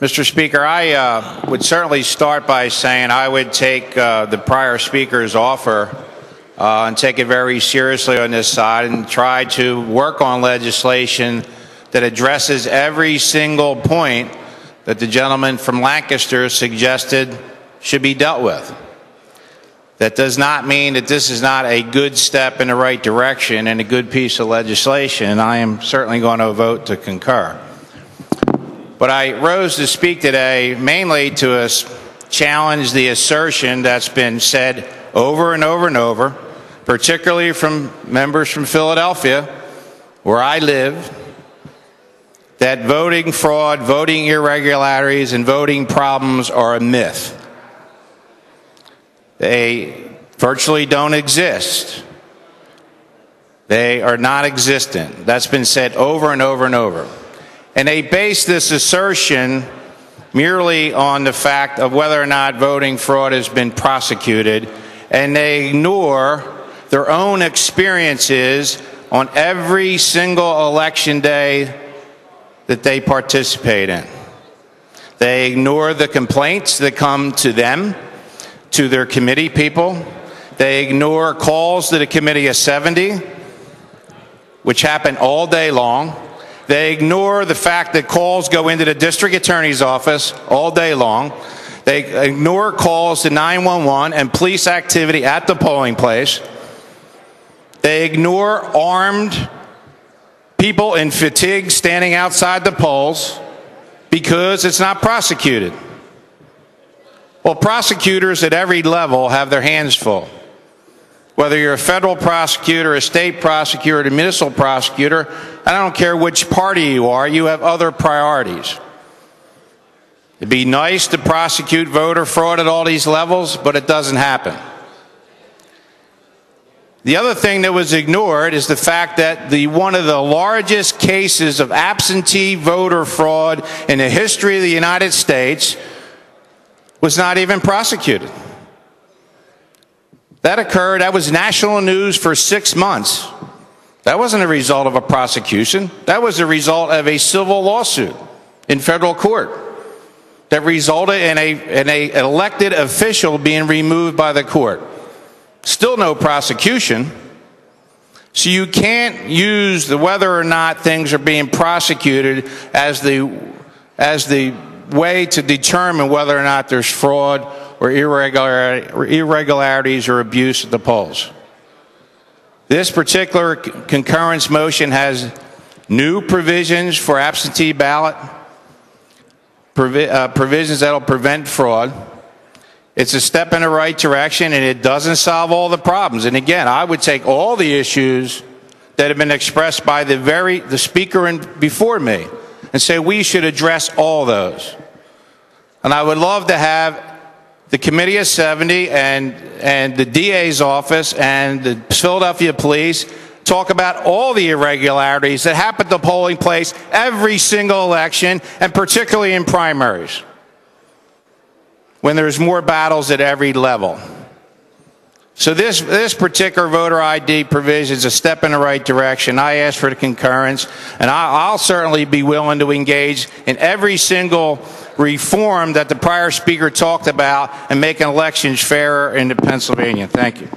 Mr. Speaker, I would certainly start by saying I would take the prior speaker's offer and take it very seriously on this side and try to work on legislation that addresses every single point that the gentleman from Lancaster suggested should be dealt with. That does not mean that this is not a good step in the right direction and a good piece of legislation, and I am certainly going to vote to concur. But I rose to speak today mainly to challenge the assertion that's been said over and over and over, particularly from members from Philadelphia, where I live, that voting fraud, voting irregularities, and voting problems are a myth. They virtually don't exist. They are non-existent. That's been said over and over and over. And they base this assertion merely on the fact of whether or not voting fraud has been prosecuted, and they ignore their own experiences on every single election day that they participate in. They ignore the complaints that come to them, to their committee people. They ignore calls to the Committee of 70, which happen all day long. They ignore the fact that calls go into the district attorney's office all day long. They ignore calls to 911 and police activity at the polling place. They ignore armed people in fatigue standing outside the polls because it's not prosecuted. Well, prosecutors at every level have their hands full. Whether you're a federal prosecutor, a state prosecutor, a municipal prosecutor, I don't care which party you are, you have other priorities. It'd be nice to prosecute voter fraud at all these levels, but it doesn't happen. The other thing that was ignored is the fact that one of the largest cases of absentee voter fraud in the history of the United States was not even prosecuted. That was national news for 6 months. That wasn't a result of a prosecution. That was a result of a civil lawsuit in federal court that resulted in an elected official being removed by the court. Still no prosecution. So you can't use whether or not things are being prosecuted as the way to determine whether or not there's fraud or irregularities or abuse at the polls. This particular concurrence motion has new provisions for absentee ballot, provisions that will prevent fraud. It's a step in the right direction, and it doesn't solve all the problems. And again, I would take all the issues that have been expressed by the speaker before me and say we should address all those. And I would love to have the Committee of 70 and the DA's office and the Philadelphia Police talk about all the irregularities that happen at the polling place every single election, and particularly in primaries, when there's more battles at every level. So this particular voter ID provision is a step in the right direction. I ask for the concurrence, and I'll certainly be willing to engage in every single reform that the prior speaker talked about and making elections fairer in Pennsylvania. Thank you.